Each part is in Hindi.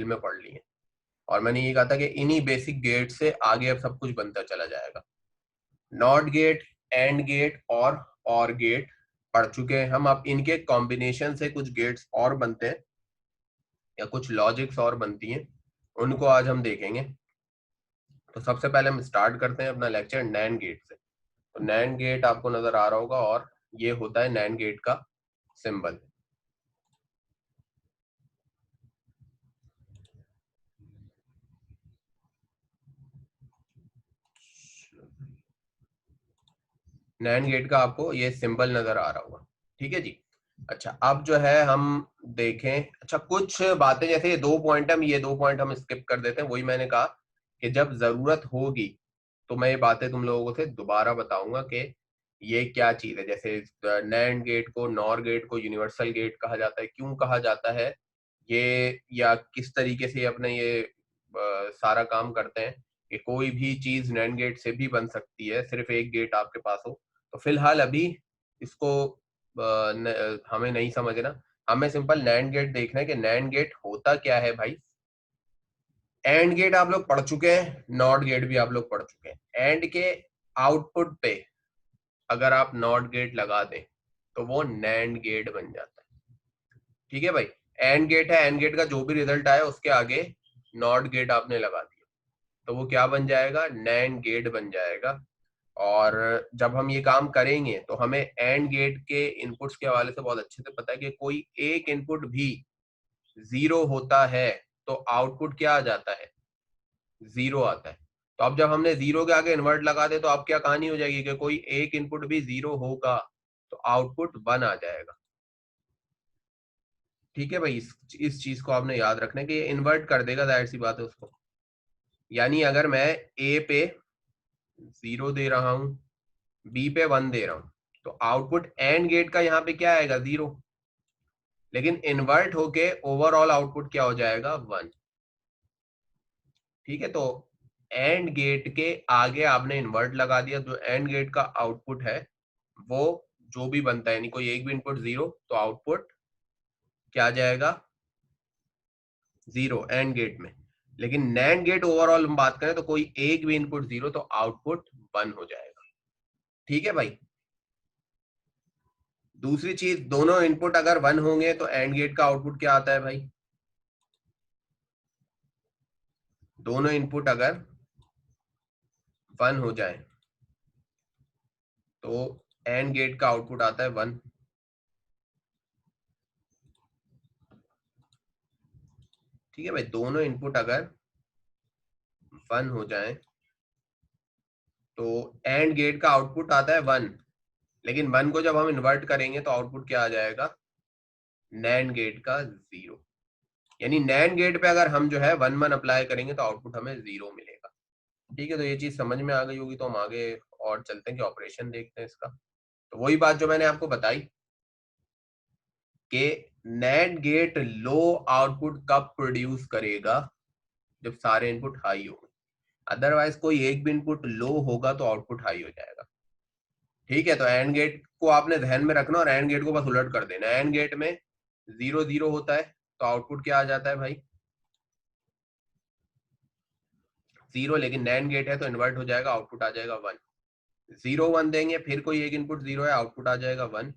में पढ़ ली है, और मैंने ये कहा था कि इन्हीं बेसिक गेट से आगे अब सब कुछ बनता चला जाएगा। नॉट गेट, एंड गेट और गेट पढ़ चुके हैं हम। अब इनके कॉम्बिनेशन से कुछ गेट्स और बनते हैं या कुछ लॉजिक्स और बनती हैं, उनको आज हम देखेंगे। तो सबसे पहले हम स्टार्ट करते हैं अपना लेक्चर नैंड गेट से। तो नैंड गेट आपको नजर आ रहा होगा, और ये होता है नैंड गेट का सिंबल। नैंड गेट का आपको ये सिंबल नजर आ रहा होगा, ठीक है जी। अच्छा, अब जो है हम देखें, अच्छा कुछ बातें, जैसे ये 2 पॉइंट हम स्किप कर देते हैं। वही मैंने कहा कि जब जरूरत होगी तो मैं ये बातें तुम लोगों से दोबारा बताऊंगा कि ये क्या चीज है। जैसे नैंड गेट को, नॉर गेट को यूनिवर्सल गेट कहा जाता है, क्यों कहा जाता है ये, या किस तरीके से अपने ये सारा काम करते हैं कि कोई भी चीज नैंड गेट से भी बन सकती है, सिर्फ एक गेट आपके पास हो। तो फिलहाल अभी इसको हमें नहीं समझना, हमें सिंपल नैंड गेट देखना है कि नैंड गेट होता क्या है भाई। एंड गेट आप लोग पढ़ चुके हैं, नॉट गेट भी आप लोग पढ़ चुके हैं। एंड के आउटपुट पे अगर आप नॉट गेट लगा दें तो वो नैंड गेट बन जाता है, ठीक है भाई। एंड गेट है, एंड गेट का जो भी रिजल्ट आया उसके आगे नॉट गेट आपने लगा दिया तो वो क्या बन जाएगा, नैंड गेट बन जाएगा। और जब हम ये काम करेंगे तो हमें एंड गेट के इनपुट्स के हवाले से बहुत अच्छे से पता है कि कोई एक इनपुट भी जीरो होता है तो आउटपुट क्या आ जाता है, जीरो आता है। तो अब जब हमने जीरो के आगे इन्वर्ट लगा दे तो अब क्या कहानी हो जाएगी कि कोई एक इनपुट भी जीरो होगा तो आउटपुट 1 आ जाएगा, ठीक है भाई। इस चीज को आपने याद रखना है कि ये इन्वर्ट कर देगा, जाहिर सी बात है उसको। यानी अगर मैं ए पे 0 दे रहा हूं, बी पे 1 दे रहा हूं, तो आउटपुट एंड गेट का यहाँ पे क्या आएगा, 0। लेकिन इन्वर्ट होके ओवरऑल आउटपुट क्या हो जाएगा, 1, ठीक है। तो एंड गेट के आगे आपने इन्वर्ट लगा दिया, जो एंड गेट का आउटपुट है वो जो भी बनता है, यानी कोई एक भी इनपुट 0 तो आउटपुट क्या आ जाएगा, 0 एंड गेट में। लेकिन नैंड गेट ओवरऑल हम बात करें तो कोई एक भी इनपुट 0 तो आउटपुट 1 हो जाएगा, ठीक है भाई। दूसरी चीज, दोनों इनपुट अगर 1 होंगे तो एंड गेट का आउटपुट क्या आता है भाई, दोनों इनपुट अगर 1 हो जाए तो एंड गेट का आउटपुट आता है 1, ठीक है भाई। दोनों इनपुट अगर 1 हो जाए तो एंड गेट का आउटपुट आता है 1, लेकिन 1 को जब हम इन्वर्ट करेंगे तो आउटपुट क्या आ जाएगा, नैंड गेट का 0। यानी नैंड गेट पे अगर हम जो है 1 1 अप्लाई करेंगे तो आउटपुट हमें 0 मिलेगा, ठीक है। तो ये चीज समझ में आ गई होगी, तो हम आगे और चलते हैं कि ऑपरेशन देखते हैं इसका। तो वही बात जो मैंने आपको बताई कि नैंड गेट लो आउटपुट कब प्रोड्यूस करेगा, जब सारे इनपुट हाई होंगे। अदरवाइज कोई एक भी इनपुट लो होगा तो आउटपुट हाई हो जाएगा, ठीक है। तो एंड गेट को आपने ध्यान में रखना और एंड गेट को बस उलट कर देना। एंड गेट में 0 0 होता है तो आउटपुट क्या आ जाता है भाई, 0। लेकिन नैंड गेट है तो इन्वर्ट हो जाएगा, आउटपुट आ जाएगा 1। 0 1 देंगे, फिर कोई एक इनपुट 0 है, आउटपुट आ जाएगा 1।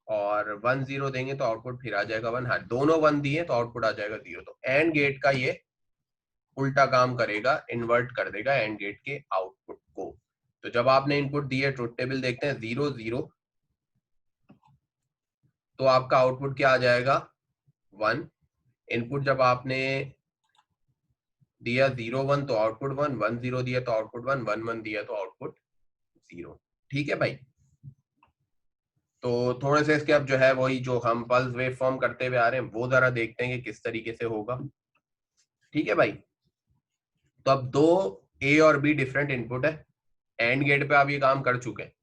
और 1 0 देंगे तो आउटपुट फिर आ जाएगा 1। हाँ, दोनों 1 दिए तो आउटपुट आ जाएगा 0। तो एंड गेट का ये उल्टा काम करेगा, इन्वर्ट कर देगा एंड गेट के आउटपुट को। तो जब आपने इनपुट दिए, ट्रुथ टेबल देखते हैं, 0 0, तो आपका आउटपुट क्या आ जाएगा, 1। इनपुट जब आपने दिया 0 1 तो आउटपुट 1, 1 0 दिया तो आउटपुट 1, 1 1 दिया तो आउटपुट 0, ठीक है भाई। तो थोड़े से इसके अब जो है वही जो हम पल्स वेव फॉर्म करते हुए आ रहे हैं वो जरा देखते हैं कि किस तरीके से होगा, ठीक है भाई। तो अब दो ए और बी डिफरेंट इनपुट है, एंड गेट पे आप ये काम कर चुके हैं।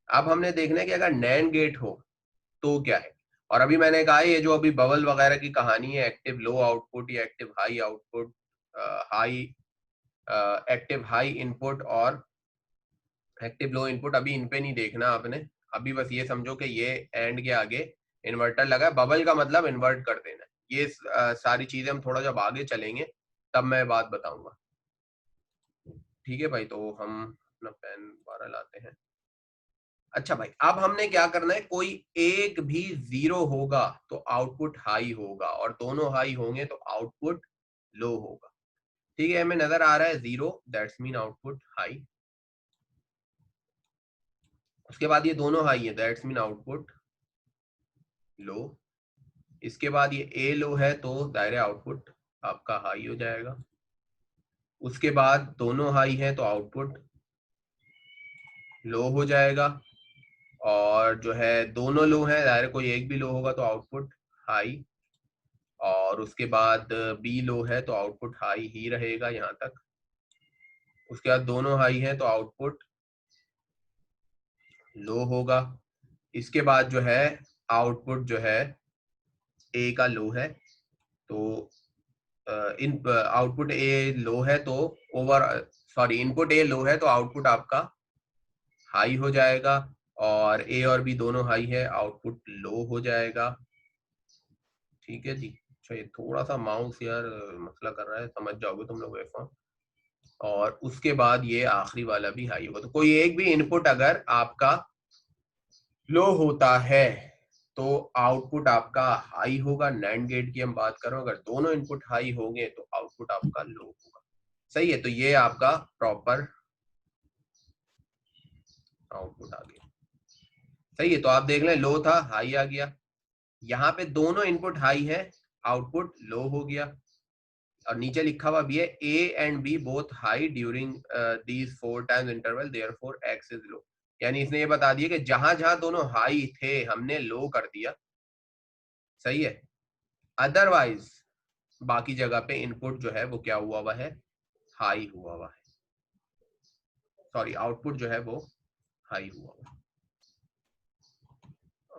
अब हमने देखना है कि अगर नैंड गेट हो तो क्या है। और अभी मैंने कहा ये जो अभी बबल वगैरह की कहानी है, एक्टिव लो आउटपुट या active high output, high active high input और एक्टिव लो इनपुट, अभी इन पे नहीं देखना आपने। अभी बस ये समझो कि ये एंड के आगे इन्वर्टर लगा है, बबल का मतलब इन्वर्ट कर देना है। ये सारी चीजें हम थोड़ा जब आगे चलेंगे तब मैं बात बताऊंगा। ठीक है भाई, तो हम अपना पेन दोबारा लाते हैं। अच्छा भाई, अब हमने क्या करना है, कोई एक भी जीरो होगा तो आउटपुट हाई होगा, और दोनों हाई होंगे तो आउटपुट लो होगा। ठीक है, हमें नजर आ रहा है zero, that's mean output high. उसके बाद ये दोनों हाई है, दैट्स मीन आउटपुट लो। इसके बाद ये ए लो है तो दायरे आउटपुट आपका हाई हो जाएगा। उसके बाद दोनों हाई है तो आउटपुट लो हो जाएगा, और जो है दोनों लो है, दायरे कोई एक भी लो होगा तो आउटपुट हाई। और उसके बाद बी लो है तो आउटपुट हाई ही रहेगा यहाँ तक। उसके बाद दोनों हाई है तो आउटपुट लो होगा। इसके बाद जो है आउटपुट जो है ए का लो है, तो इन आउटपुट ए लो है तो ओवर सॉरी इनपुट ए लो है तो आउटपुट आपका हाई हो जाएगा, और ए और बी दोनों हाई है, आउटपुट लो हो जाएगा। ठीक है जी। अच्छा, ये थोड़ा सा माउस यार मसला कर रहा है, समझ जाओगे तुम लोग वेवफॉर्म। और उसके बाद ये आखिरी वाला भी हाई होगा, तो कोई एक भी इनपुट अगर आपका लो होता है तो आउटपुट आपका हाई होगा। नैंड गेट की हम बात करो, अगर दोनों इनपुट हाई होंगे तो आउटपुट आपका लो होगा। सही है, तो ये आपका प्रॉपर आउटपुट आ गया। सही है, तो आप देख लें, लो था हाई आ गया, यहाँ पे दोनों इनपुट हाई है, आउटपुट लो हो गया। और नीचे लिखा हुआ भी है a and b both high during these 4 times interval, therefore x is low. यानी इसने ये बता दिया कि जहां जहां दोनों हाई थे हमने लो कर दिया। सही है, अदरवाइज बाकी जगह पे इनपुट जो है वो क्या हुआ हुआ है, हाई हुआ हुआ है। सॉरी, आउटपुट जो है वो हाई हुआ हुआ है।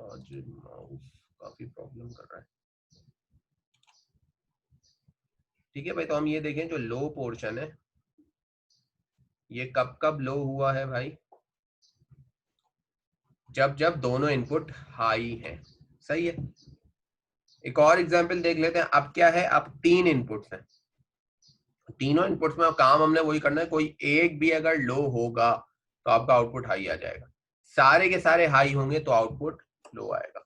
आज माउस काफी प्रॉब्लम कर रहा है। ठीक है भाई, तो हम ये देखें, जो लो पोर्शन है ये कब कब लो हुआ है भाई, जब जब दोनों इनपुट हाई हैं। सही है, एक और एग्जांपल देख लेते हैं। अब क्या है, अब 3 इनपुट्स हैं, तीनों इनपुट्स में काम हमने वही करना है, कोई एक भी अगर लो होगा तो आपका आउटपुट हाई आ जाएगा, सारे के सारे हाई होंगे तो आउटपुट लो आएगा।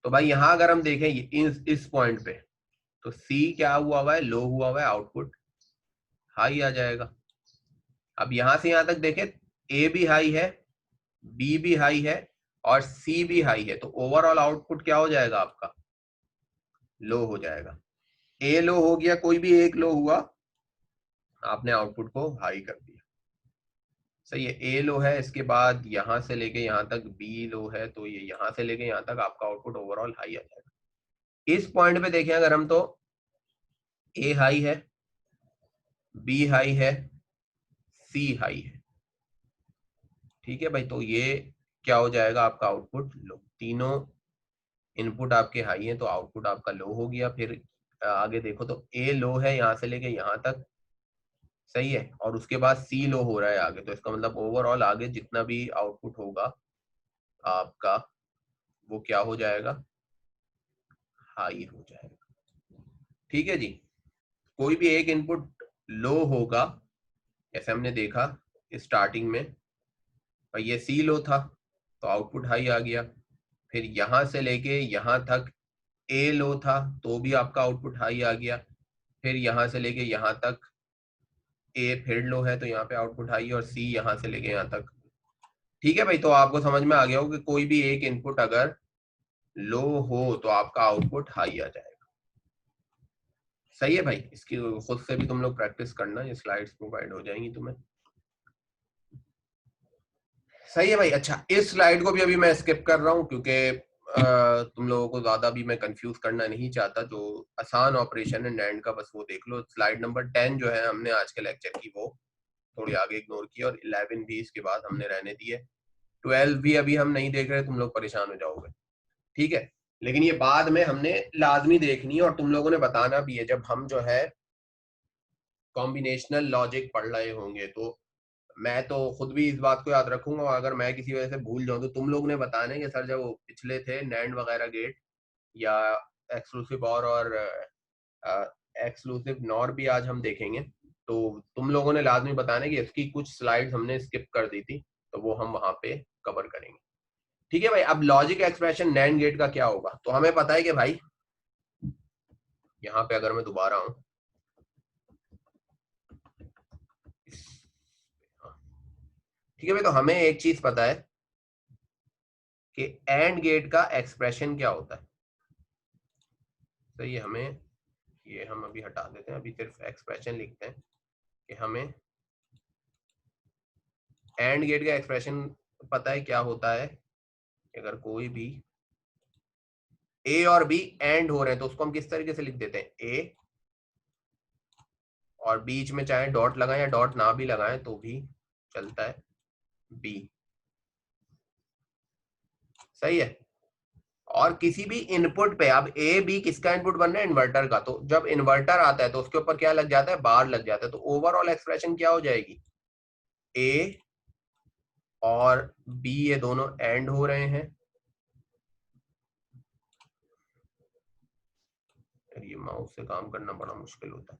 तो भाई यहां अगर हम देखें इस पॉइंट पे, तो सी क्या हुआ हुआ है, लो हुआ हुआ है, आउटपुट हाई आ जाएगा। अब यहां से यहां तक देखें, ए भी हाई है, बी भी हाई है, और सी भी हाई है, तो ओवरऑल आउटपुट क्या हो जाएगा आपका, लो हो जाएगा। ए लो हो गया, कोई भी एक लो हुआ, आपने आउटपुट को हाई कर दिया। सही है, ए लो है, इसके बाद यहां से लेके यहां तक बी लो है, तो ये यहां से लेके यहां तक आपका आउटपुट ओवरऑल हाई आ जाएगा। इस पॉइंट पे देखें अगर हम, तो ए हाई है, बी हाई है, सी हाई है। ठीक है भाई, तो ये क्या हो जाएगा आपका आउटपुट लो। तीनों इनपुट आपके हाई हैं तो आउटपुट आपका लो हो गया। फिर आगे देखो तो ए लो है यहां से लेके यहां तक, सही है, और उसके बाद सी लो हो रहा है आगे, तो इसका मतलब ओवरऑल आगे जितना भी आउटपुट होगा आपका वो क्या हो जाएगा, हाई हो जाएगा। ठीक है जी, कोई भी एक इनपुट लो होगा, जैसे हमने देखा स्टार्टिंग में, और ये सी लो था तो आउटपुट हाई आ गया। फिर यहां से लेके यहां तक ए लो था तो भी आपका आउटपुट हाई आ गया। फिर यहां से लेके यहां तक ए फिर लो है तो यहाँ पे आउटपुट हाई, और सी यहां से लेके यहाँ तक। ठीक है भाई, तो आपको समझ में आ गया हो कि कोई भी एक इनपुट अगर लो हो तो आपका आउटपुट हाई आ जाएगा। सही है भाई, इसकी खुद से भी तुम लोग प्रैक्टिस करना, ये स्लाइड्स प्रोवाइड हो जाएंगी तुम्हें। सही है भाई। अच्छा, इस स्लाइड को भी अभी मैं स्किप कर रहा हूँ क्योंकि तुम लोगों को ज्यादा भी मैं कंफ्यूज करना नहीं चाहता। जो आसान ऑपरेशन है नैंड का बस वो देख लो। स्लाइड नंबर 10 जो है हमने आज के लेक्चर की वो थोड़ी आगे इग्नोर की, और 11 भी इसके बाद हमने रहने दी है। 12 भी अभी हम नहीं देख रहे, तुम लोग परेशान हो जाओगे। ठीक है, लेकिन ये बाद में हमने लाजमी देखनी है, और तुम लोगों ने बताना भी है जब हम जो है कॉम्बिनेशनल लॉजिक पढ़ रहे होंगे, तो मैं तो खुद भी इस बात को याद रखूंगा, और अगर मैं किसी वजह से भूल जाऊं तो तुम लोग ने बताना है कि सर जब वो पिछले थे नैंड वगैरह गेट, या एक्सक्लूसिव और एक्सक्लूसिव नॉर भी आज हम देखेंगे। तो तुम लोगों ने लाजमी बताना कि इसकी कुछ स्लाइड्स हमने स्किप कर दी थी, तो वो हम वहां पे कवर करेंगे। ठीक है भाई, अब लॉजिक एक्सप्रेशन नैंड गेट का क्या होगा, तो हमें पता है कि भाई यहाँ पे अगर मैं दोबारा हूं, ठीक है भाई, तो हमें एक चीज पता है कि एंड गेट का एक्सप्रेशन क्या होता है। तो ये हमें, ये हम अभी हटा देते हैं, अभी सिर्फ एक्सप्रेशन लिखते हैं कि हमें एंड गेट का एक्सप्रेशन पता है क्या होता है। अगर कोई भी ए और बी एंड हो रहे हैं तो उसको हम किस तरीके से लिख देते हैं, ए और बीच में चाहे डॉट लगाएं या डॉट ना भी लगाएं तो भी चलता है, बी। सही है। और किसी भी इनपुट पे, अब ए बी किसका इनपुट बन रहा है, इन्वर्टर का, तो जब इन्वर्टर आता है तो उसके ऊपर क्या लग जाता है, बार लग जाता है, तो ओवरऑल एक्सप्रेशन क्या हो जाएगी, ए और बी ये दोनों एंड हो रहे हैं। ये माउस से काम करना बड़ा मुश्किल होता है।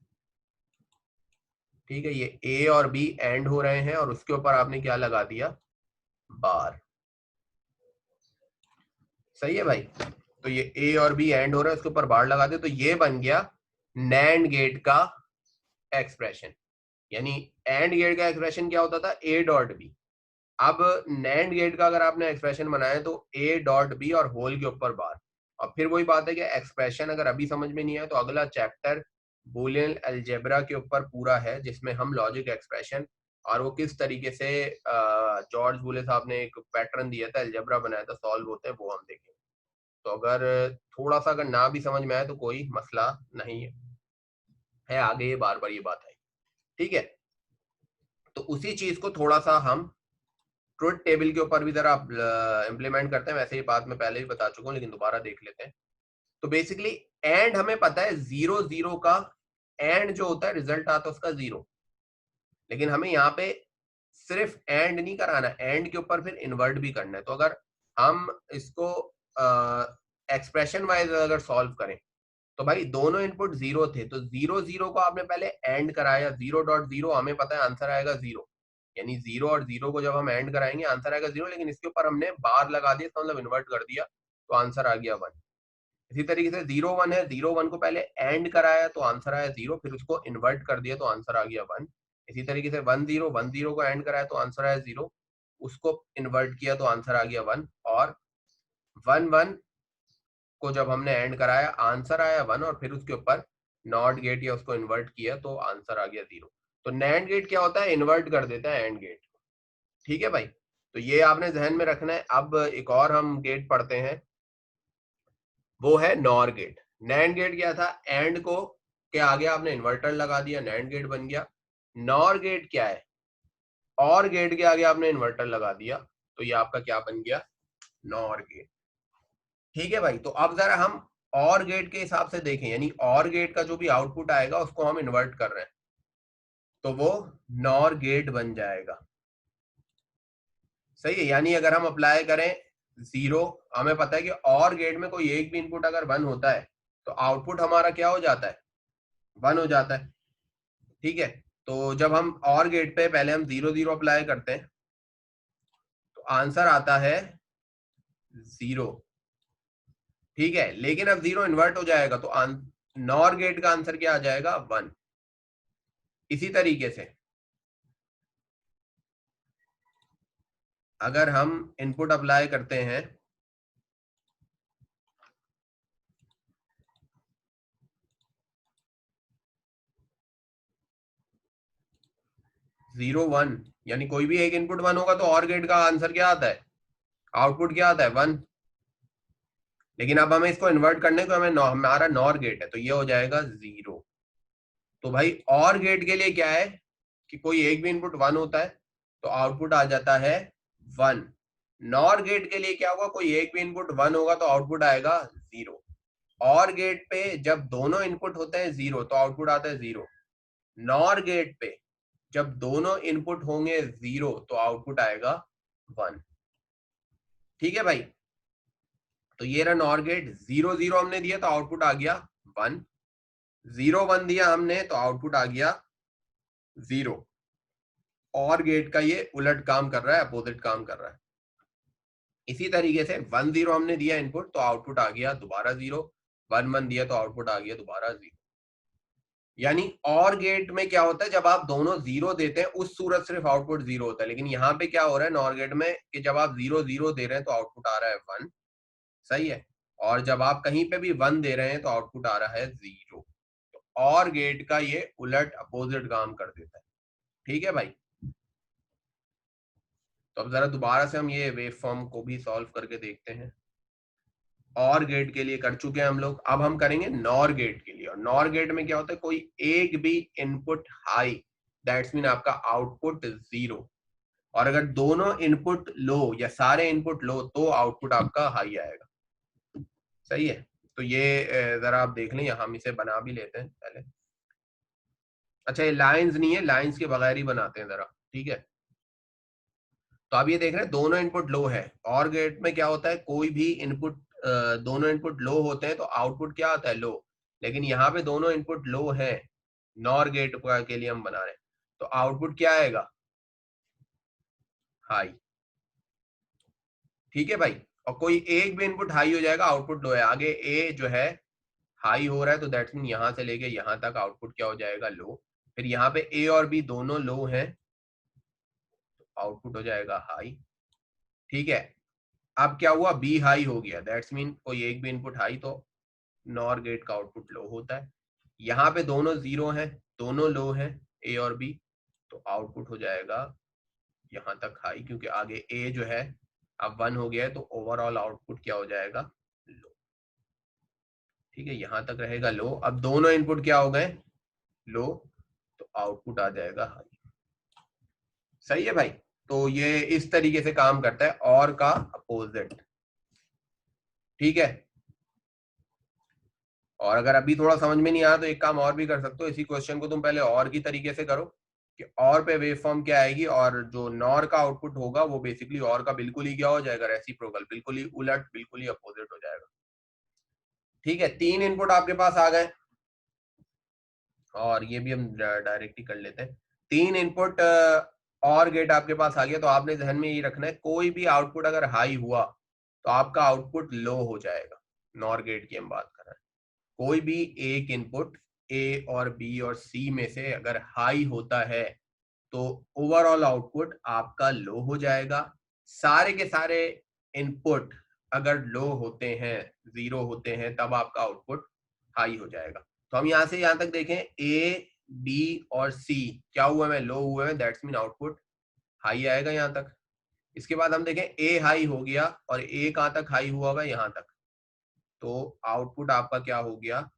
ठीक है, ये ए और बी एंड हो रहे हैं और उसके ऊपर आपने क्या लगा दिया, बार। सही है भाई, तो ये ए और बी एंड हो रहा है, उसके ऊपर बार लगा दे, तो ये बन गया नैंड गेट का एक्सप्रेशन। यानी एंड गेट का एक्सप्रेशन क्या होता था, ए डॉट बी। अब नैंड गेट का अगर आपने एक्सप्रेशन बनाया तो ए डॉट बी और होल के ऊपर बार। और फिर वही बात है कि एक्सप्रेशन अगर अभी समझ में नहीं आया तो अगला चैप्टर बूलियन अलजेब्रा के ऊपर पूरा है, जिसमें हम लॉजिक एक्सप्रेशन और वो किस तरीके से जॉर्ज बूले साहब ने एक पैटर्न दिया था, अलजेब्रा बनाया था, सॉल्व होते हैं, वो हम देखेंगे। तो अगर थोड़ा सा अगर ना भी समझ में आए तो कोई मसला नहीं है, आगे ये बार बार ये बात है। ठीक है, तो उसी चीज को थोड़ा सा हम ट्रुथ टेबल के ऊपर भी जरा इम्प्लीमेंट करते हैं। वैसे ये बात मैं पहले भी बता चुका हूँ लेकिन दोबारा देख लेते हैं। तो बेसिकली एंड हमें पता है, जीरो जीरो का एंड जो होता है रिजल्ट आता है उसका जीरो। लेकिन हमें यहाँ पे सिर्फ एंड नहीं कराना, एंड के ऊपर फिर इन्वर्ट भी करना है। तो अगर हम इसको एक्सप्रेशन वाइज अगर सॉल्व करें तो भाई दोनों इनपुट जीरो थे, तो जीरो जीरो को आपने पहले एंड कराया, जीरो डॉट जीरो, हमें पता है आंसर आएगा जीरो। यानी जीरो और जीरो को जब हम एंड कराएंगे आंसर आएगा जीरो, लेकिन इसके ऊपर हमने बार लगा दिया, तो मतलब इन्वर्ट कर दिया, तो आंसर आ गया वन। इसी तरीके से जीरो वन है, जीरो वन को पहले एंड कराया तो आंसर आया जीरो, फिर उसको इन्वर्ट कर दिया तो आंसर आ गया वन। इसी तरीके से वन जीरो को एंड कराया तो आंसर आया जीरो, उसको इन्वर्ट किया तो आंसर आ गया वन। और वन वन को जब हमने एंड कराया आंसर आया वन, और फिर उसके ऊपर नॉट गेट या उसको इन्वर्ट किया तो आंसर आ गया जीरो। तो नैंड गेट क्या होता है, इन्वर्ट कर देता है एंड गेट। ठीक है भाई, तो ये आपने ध्यान में रखना है। अब एक और हम गेट पढ़ते हैं, वो है नॉर गेट। नैंड गेट क्या था, एंड को के आगे आपने इन्वर्टर लगा दिया, नैंड गेट बन गया। नॉर गेट क्या है, और गेट के आगे आपने इन्वर्टर लगा दिया, तो ये आपका क्या बन गया, नॉर गेट। ठीक है भाई, तो अब जरा हम और गेट के हिसाब से देखें, यानी और गेट का जो भी आउटपुट आएगा उसको हम इन्वर्ट कर रहे हैं, तो वो नॉर गेट बन जाएगा। सही है, यानी अगर हम अप्लाई करें जीरो, हमें पता है कि और गेट में कोई एक भी इनपुट अगर वन होता है तो आउटपुट हमारा क्या हो जाता है, वन हो जाता है। ठीक है, तो जब हम और गेट पे पहले हम जीरो जीरो अप्लाई करते हैं तो आंसर आता है जीरो। ठीक है, लेकिन अब जीरो इन्वर्ट हो जाएगा तो नॉर गेट का आंसर क्या आ जाएगा, वन। इसी तरीके से अगर हम इनपुट अप्लाई करते हैं जीरो वन, यानी कोई भी एक इनपुट वन होगा तो और गेट का आंसर क्या आता है, आउटपुट क्या आता है, वन। लेकिन अब हमें इसको इन्वर्ट करने को, हमें हमारा नॉर गेट है तो ये हो जाएगा जीरो। तो भाई और गेट के लिए क्या है कि कोई एक भी इनपुट वन होता है तो आउटपुट आ जाता है वन। नॉर गेट के लिए क्या होगा, कोई एक भी इनपुट वन होगा तो आउटपुट आएगा जीरो। और गेट पे जब दोनों इनपुट होते हैं जीरो तो आउटपुट आता है जीरो। नॉर गेट पे जब दोनों इनपुट होंगे जीरो तो आउटपुट आएगा वन। ठीक है भाई, तो ये रहा नॉर गेट, 0 0 हमने दिया तो आउटपुट आ गया 1, 0 1 दिया हमने तो आउटपुट आ गया 0। और गेट का ये उलट काम कर रहा है, अपोजिट काम कर रहा है। इसी तरीके से 1 0 हमने दिया इनपुट तो आउटपुट आ गया दोबारा 0, 1 1 दिया तो आउटपुट आ गया दोबारा 0। यानी और गेट में क्या होता है, जब आप दोनों 0 देते हैं उस सूरत सिर्फ आउटपुट 0 होता है, लेकिन यहाँ पे क्या हो रहा है नॉर गेट में कि जब आप 0 0 दे रहे हैं तो आउटपुट आ रहा है 1, सही है, और जब आप कहीं पे भी 1 दे रहे हैं तो आउटपुट आ रहा है 0। तो और गेट का ये उलट अपोजिट काम कर देता है। ठीक है भाई, तो अब जरा दोबारा से हम ये वेव फॉर्म को भी सॉल्व करके देखते हैं। और गेट के लिए कर चुके हैं हम लोग, अब हम करेंगे नॉर गेट के लिए। और नॉर गेट में क्या होता है, कोई एक भी इनपुट हाई, दैट्स मीन आपका आउटपुट 0, और अगर दोनों इनपुट लो या सारे इनपुट लो तो आउटपुट आपका हाई आएगा। सही है, तो ये जरा आप देख लें, यहाँ हम इसे बना भी लेते हैं पहले। अच्छा ये लाइंस नहीं है, लाइंस के बगैर ही बनाते हैं जरा, ठीक है। तो आप ये देख रहे हैं दोनों इनपुट लो है, और गेट में क्या होता है कोई भी इनपुट, दोनों इनपुट लो होते हैं तो आउटपुट क्या आता है लो, लेकिन यहाँ पे दोनों इनपुट लो है, नॉर गेट के लिए हम बना रहे हैं, तो आउटपुट क्या आएगा, हाई। ठीक है भाई, और कोई एक भी इनपुट हाई हो जाएगा आउटपुट लो है। आगे ए जो है हाई हो रहा है तो दैट्स मीन यहाँ से लेके यहाँ तक आउटपुट क्या हो जाएगा, लो। फिर यहाँ पे ए और बी दोनों लो हैं तो आउटपुट हो जाएगा हाई। ठीक है, अब क्या हुआ, बी हाई हो गया, दैट्स मीन कोई एक भी इनपुट हाई तो नॉर गेट का आउटपुट लो होता है। यहाँ पे दोनों 0 हैं, दोनों लो हैं, ए और बी, तो आउटपुट हो जाएगा यहाँ तक हाई, क्योंकि आगे ए जो है अब 1 हो गया है तो ओवरऑल आउटपुट क्या हो जाएगा, लो। ठीक है, यहाँ तक रहेगा लो। अब दोनों इनपुट क्या हो गए, लो, तो आउटपुट आ जाएगा हाई। सही है भाई, तो ये इस तरीके से काम करता है और का अपोजिट। ठीक है, और अगर अभी थोड़ा समझ में नहीं आया तो एक काम और भी कर सकते हो, इसी क्वेश्चन को तुम पहले और की तरीके से करो कि और पे वेव फॉर्म क्या आएगी, और जो नॉर का आउटपुट होगा वो बेसिकली और का बिल्कुल ही क्या हो जाएगा, रेसिप्रोकल, बिल्कुल ही उलट, बिल्कुल ही अपोजिट हो जाएगा। ठीक है, 3 इनपुट आपके पास आ गए, और ये भी हम डायरेक्टली कर लेते हैं। 3 इनपुट और गेट आपके पास आ गया, तो आपने ध्यान में ये रखना है कोई भी आउटपुट अगर हाई हुआ तो आपका आउटपुट लो हो जाएगा। नॉर गेट की हम बात कर रहे हैं, कोई भी एक इनपुट ए और बी और सी में से अगर हाई होता है तो ओवरऑल आउटपुट आपका लो हो जाएगा। सारे के सारे इनपुट अगर लो होते हैं, 0 होते हैं, तब आपका आउटपुट हाई हो जाएगा। तो हम यहाँ से यहाँ तक देखें, ए बी और सी क्या हुआ है, लो हुए हैं, दैट्स मीन आउटपुट हाई आएगा यहाँ तक। इसके बाद हम देखें ए हाई हो गया और ए कहाँ तक हाई हुआ होगा, यहाँ तक, तो आउटपुट आपका क्या हो गया,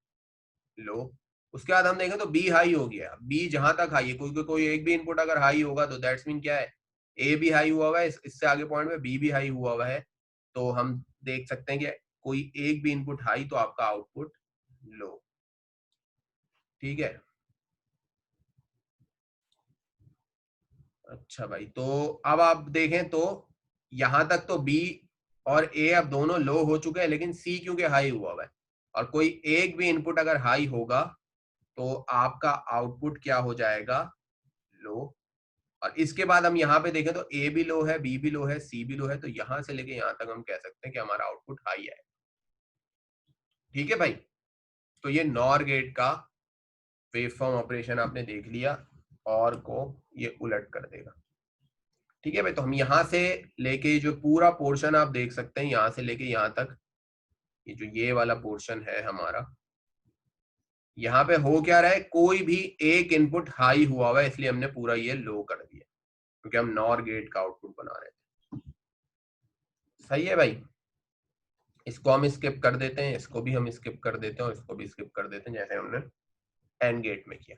लो। उसके बाद हम देखें तो बी हाई हो गया, बी जहां तक हाई है, कोई एक भी इनपुट अगर हाई होगा तो दैट्स मीन क्या है, ए भी हाई हुआ हुआ है, इससे आगे पॉइंट में बी भी हाई हुआ हुआ है, तो हम देख सकते हैं कि कोई एक भी इनपुट हाई तो आपका आउटपुट लो। ठीक है, अच्छा भाई, तो अब आप देखें तो यहां तक तो बी और ए अब दोनों लो हो चुके हैं, लेकिन सी क्योंकि हाई हुआ हुआ है, और कोई एक भी इनपुट अगर हाई होगा तो आपका आउटपुट क्या हो जाएगा, लो। और इसके बाद हम यहाँ पे देखें तो ए भी लो है, बी भी लो है, सी भी लो है, तो यहां से लेके यहां तक हम कह सकते हैं कि हमारा आउटपुट हाई है। ठीक है भाई, तो ये नॉर गेट का वेव फॉर्म ऑपरेशन आपने देख लिया, और को ये उलट कर देगा। ठीक है भाई, तो हम यहाँ से लेके जो पूरा पोर्शन आप देख सकते हैं, यहाँ से लेके यहाँ तक, ये जो ये वाला पोर्शन है हमारा, यहाँ पे हो क्या रहा है, कोई भी एक इनपुट हाई हुआ हुआ है, इसलिए हमने पूरा ये लो कर दिया, क्योंकि हम नॉर गेट का आउटपुट बना रहे थे। सही है भाई, इसको हम स्किप कर देते हैं, इसको भी हम स्किप कर देते हैं, और इसको भी स्किप कर देते हैं, जैसे हमने एंड गेट में किया।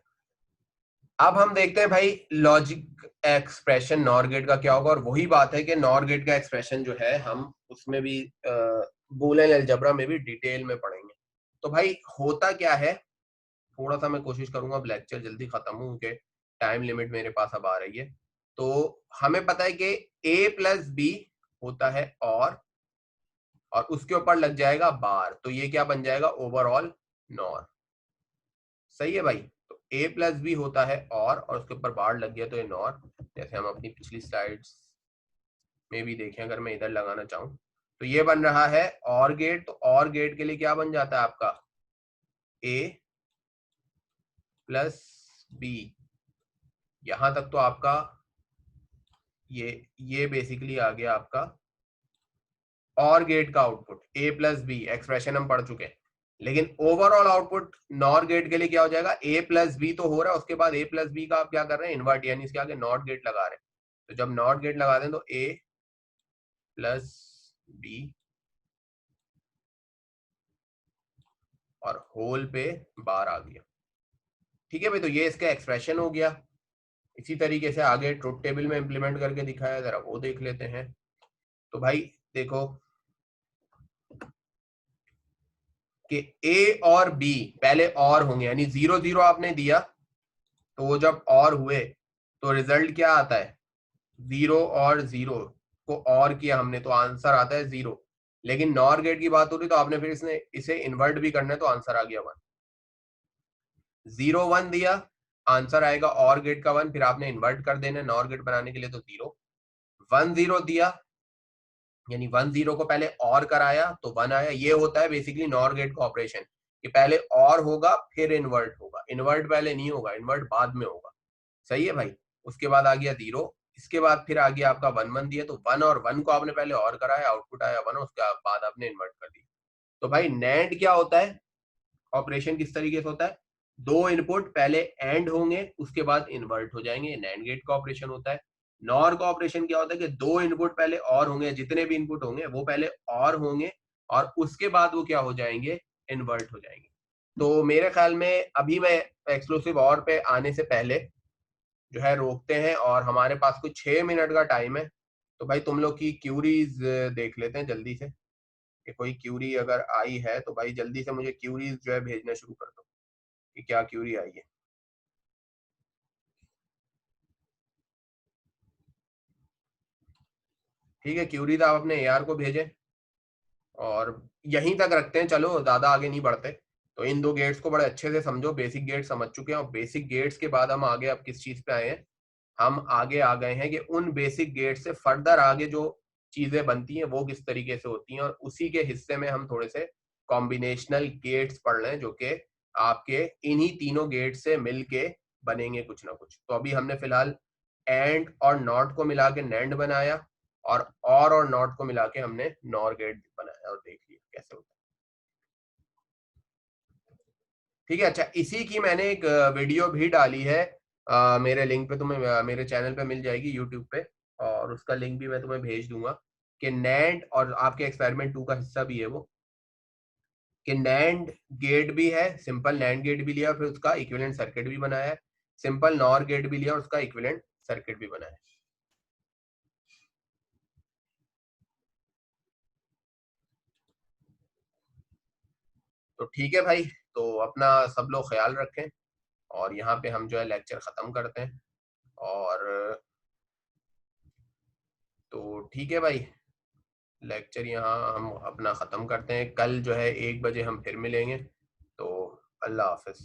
अब हम देखते हैं भाई लॉजिक एक्सप्रेशन नॉर गेट का क्या होगा, और वही बात है कि नॉर गेट का एक्सप्रेशन जो है हम उसमें भी बूलियन अलजेब्रा में भी डिटेल में पढ़ेंगे। तो भाई होता क्या है, थोड़ा सा मैं कोशिश करूंगा अब लेक्चर जल्दी खत्म हो, क्योंकि टाइम लिमिट मेरे पास अब आ रही है। तो हमें पता है कि a प्लस बी होता है, और और उसके ऊपर लग जाएगा बार, तो ये क्या बन जाएगा, ओवरऑल नॉर। सही है भाई। तो a प्लस बी होता है और उसके ऊपर बार लग गया तो ये नॉर। जैसे हम अपनी पिछली स्लाइड्स में भी देखें, अगर मैं इधर लगाना चाहूं तो ये बन रहा है और गेट। तो और गेट के लिए क्या बन जाता है आपका, a प्लस बी। यहां तक तो आपका ये बेसिकली आ गया आपका और गेट का output, a plus b expression हम पढ़ चुके हैं। लेकिन ओवरऑल आउटपुट नॉर गेट के लिए क्या हो जाएगा, a प्लस बी तो हो रहा है, उसके बाद a प्लस बी का आप क्या कर रहे हैं, इन्वर्ट, यानी इसके आगे नॉट गेट लगा रहे हैं। तो जब नॉट गेट लगा दें तो a प्लस बी और होल पे बार आ गया। ठीक है भाई, तो ये इसका एक्सप्रेशन हो गया। इसी तरीके से आगे ट्रुथ टेबल में इंप्लीमेंट करके दिखाया, जरा वो देख लेते हैं। तो भाई देखो कि ए और बी पहले और होंगे, यानी 0 0 आपने दिया, तो वो जब और हुए तो रिजल्ट क्या आता है, 0 और 0 को और किया हमने तो आंसर आता है 0। लेकिन नॉर गेट की बात हो रही तो आपने फिर इसे इन्वर्ट भी करना है, तो आंसर आ गया 1। 0 1 दिया, आंसर आएगा और गेट का 1, फिर आपने इन्वर्ट कर देना नॉर गेट बनाने के लिए, तो 0 1 0 दिया, यानी 1 0 को पहले और कराया तो 1 आया। ये होता है बेसिकली नॉर गेट का ऑपरेशन, कि पहले और होगा फिर इन्वर्ट होगा, इन्वर्ट पहले नहीं होगा, इन्वर्ट बाद में होगा। सही है भाई। उसके बाद आ गया 0, इसके बाद फिर आ गया आपका 1 1 दिया, तो 1 और 1 को आपने पहले और कराया, आउटपुट आया 1, उसके बाद आपने इन्वर्ट कर दिया। तो भाई नैंड क्या होता है, ऑपरेशन किस तरीके से होता है, दो इनपुट पहले एंड होंगे उसके बाद इन्वर्ट हो जाएंगे, नैंड गेट का ऑपरेशन होता है। नॉर का ऑपरेशन क्या होता है कि दो इनपुट पहले और होंगे, जितने भी इनपुट होंगे वो पहले और होंगे और उसके बाद वो क्या हो जाएंगे, इन्वर्ट हो जाएंगे। तो मेरे ख्याल में अभी मैं एक्सक्लूसिव और पे आने से पहले जो है रोकते हैं, और हमारे पास कुछ 6 मिनट का टाइम है। तो भाई तुम लोग की क्यूरीज देख लेते हैं जल्दी से, कि कोई क्यूरी अगर आई है तो भाई जल्दी से मुझे क्यूरीज जो है भेजना शुरू कर दो कि क्या क्यूरी आई है। ठीक है, क्यूरीज आप अपने एआर को भेजें और यहीं तक रखते हैं, चलो ज्यादा आगे नहीं बढ़ते। तो इन दो गेट्स को बड़े अच्छे से समझो, बेसिक गेट समझ चुके हैं, और बेसिक गेट्स के बाद हम आगे अब किस चीज पे आए हैं, हम आगे आ गए हैं कि उन बेसिक गेट से फर्दर आगे जो चीजें बनती हैं वो किस तरीके से होती हैं, और उसी के हिस्से में हम थोड़े से कॉम्बिनेशनल गेट्स पढ़ रहे हैं, जो कि आपके इन्हीं तीनों गेट से मिलके बनेंगे कुछ ना कुछ। तो अभी हमने फिलहाल एंड और नॉट को मिला के नैंड बनाया, और नॉट को मिला के हमने नॉर गेट बनाया, और देख लिया कैसे होता है। ठीक है, अच्छा इसी की मैंने एक वीडियो भी डाली है, मेरे लिंक पे तुम्हें मेरे चैनल पे मिल जाएगी यूट्यूब पे, और उसका लिंक भी मैं तुम्हें भेज दूंगा, कि नैंड और आपके एक्सपेरिमेंट 2 का हिस्सा भी है वो, कि नैंड गेट भी है, सिंपल नैंड गेट भी लिया फिर उसका इक्विवेलेंट सर्किट भी बनाया है, सिंपल नॉर गेट भी लिया और उसका इक्विवेलेंट सर्किट भी बनाया है। तो ठीक है भाई, तो अपना सब लोग ख्याल रखें, और यहाँ पे हम जो है लेक्चर खत्म करते हैं। और तो ठीक है भाई, लेक्चर यहाँ हम अपना ख़त्म करते हैं। कल जो है 1 बजे हम फिर मिलेंगे। तो अल्लाह हाफिज़।